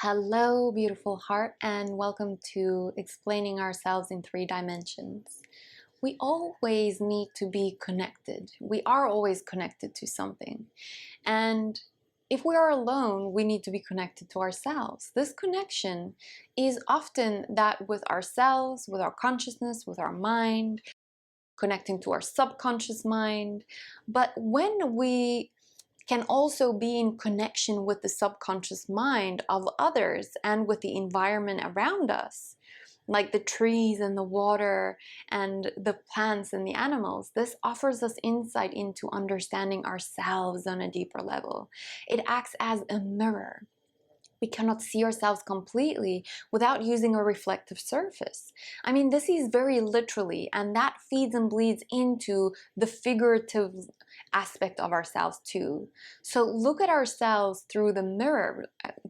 Hello, beautiful heart, and welcome to Explaining Ourselves in 3 Dimensions. We always need to be connected. We are always connected to something. And if we are alone, we need to be connected to ourselves. This connection is often that with ourselves, with our consciousness, with our mind, connecting to our subconscious mind. But when we can also be in connection with the subconscious mind of others and with the environment around us, like the trees and the water and the plants and the animals. This offers us insight into understanding ourselves on a deeper level. It acts as a mirror. We cannot see ourselves completely without using a reflective surface. I mean, this is very literally, and that feeds and bleeds into the figurative aspect of ourselves too. So look at ourselves through the mirror.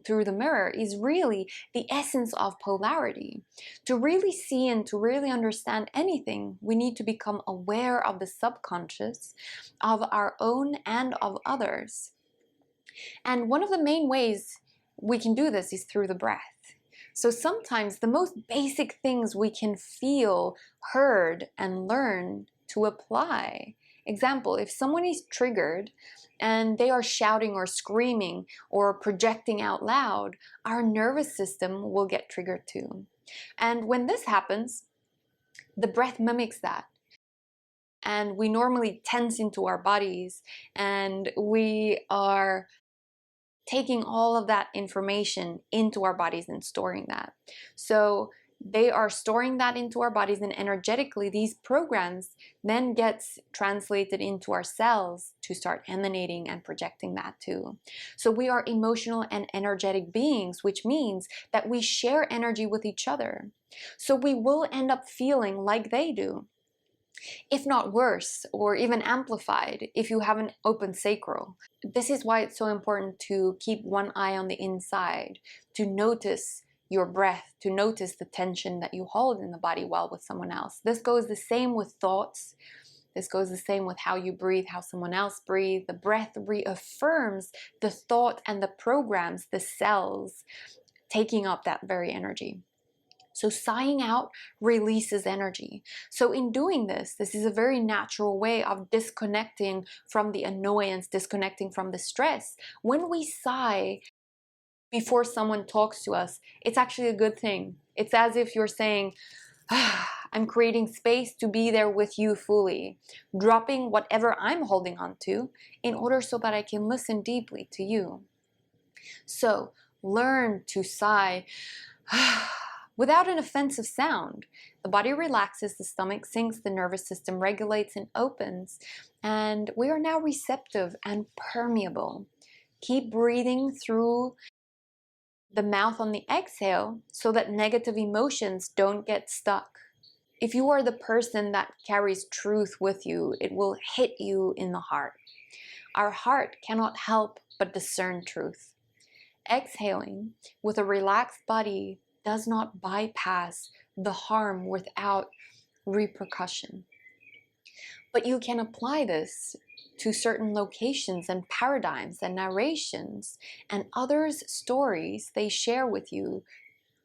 Through the mirror is really the essence of polarity. To really see and to really understand anything, we need to become aware of the subconscious, of our own and of others. And one of the main ways we can do this is through the breath. So sometimes the most basic things we can feel, heard, and learn to apply. Example, if someone is triggered and they are shouting or screaming or projecting out loud, our nervous system will get triggered too. And when this happens, the breath mimics that. And we normally tense into our bodies, and we are taking all of that information into our bodies and storing that. So they are storing that into our bodies, and energetically these programs then gets translated into our cells to start emanating and projecting that too. So we are emotional and energetic beings, which means that we share energy with each other. So we will end up feeling like they do, if not worse, or even amplified if you have an open sacral. This is why it's so important to keep one eye on the inside, to notice your breath, to notice the tension that you hold in the body while with someone else. This goes the same with thoughts. This goes the same with how you breathe, how someone else breathes. The breath reaffirms the thought and the programs, the cells, taking up that very energy. So sighing out releases energy. So in doing this, this is a very natural way of disconnecting from the annoyance, disconnecting from the stress. When we sigh before someone talks to us, it's actually a good thing. It's as if you're saying, I'm creating space to be there with you fully, dropping whatever I'm holding on to in order so that I can listen deeply to you. So learn to sigh without an offensive sound. The body relaxes, the stomach sinks, the nervous system regulates and opens, and we are now receptive and permeable. Keep breathing through the mouth on the exhale so that negative emotions don't get stuck. If you are the person that carries truth with you, it will hit you in the heart. Our heart cannot help but discern truth. Exhaling with a relaxed body does not bypass the harm without repercussion. But you can apply this to certain locations and paradigms and narrations and others' stories they share with you.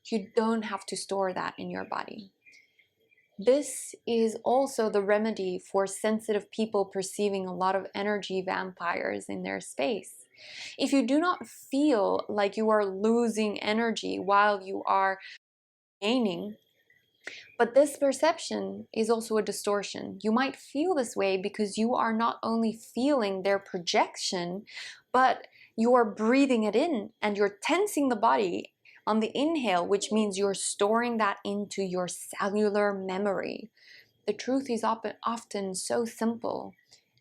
You don't have to store that in your body. This is also the remedy for sensitive people perceiving a lot of energy vampires in their space. If you do not feel like you are losing energy while you are gaining, but this perception is also a distortion. You might feel this way because you are not only feeling their projection, but you are breathing it in and you're tensing the body on the inhale, which means you're storing that into your cellular memory. The truth is often so simple,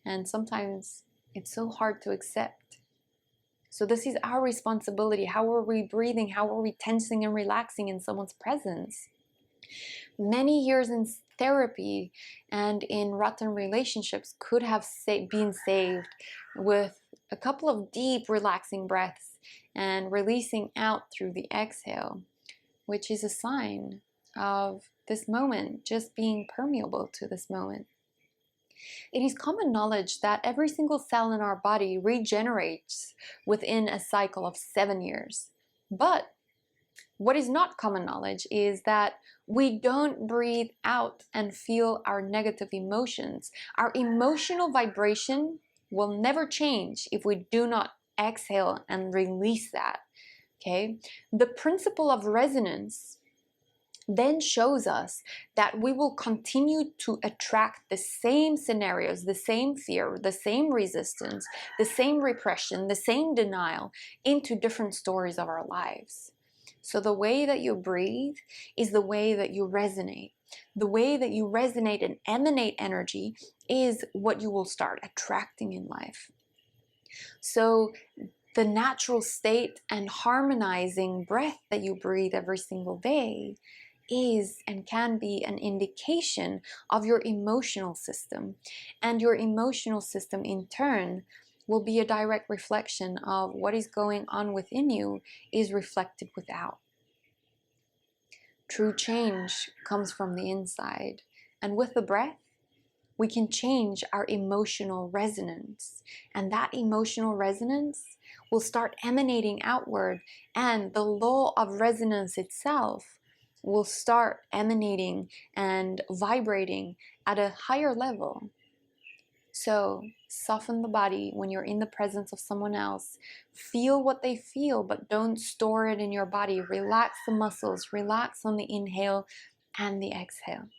and sometimes it's so hard to accept. So this is our responsibility. How are we breathing? How are we tensing and relaxing in someone's presence? Many years in therapy and in rotten relationships could have been saved with a couple of deep relaxing breaths and releasing out through the exhale, which is a sign of this moment just being permeable to this moment. It is common knowledge that every single cell in our body regenerates within a cycle of 7 years. But What is not common knowledge is that we don't breathe out and feel our negative emotions. Our emotional vibration will never change if we do not exhale and release that, okay? The principle of resonance then shows us that we will continue to attract the same scenarios, the same fear, the same resistance, the same repression, the same denial into different stories of our lives. So the way that you breathe is the way that you resonate. The way that you resonate and emanate energy is what you will start attracting in life. So the natural state and harmonizing breath that you breathe every single day is and can be an indication of your emotional system. And your emotional system in turn will be a direct reflection of what is going on within you is reflected without. True change comes from the inside. And with the breath, we can change our emotional resonance. And that emotional resonance will start emanating outward, and the law of resonance itself will start emanating and vibrating at a higher level. So soften the body when you're in the presence of someone else. Feel what they feel, but don't store it in your body. Relax the muscles, relax on the inhale and the exhale.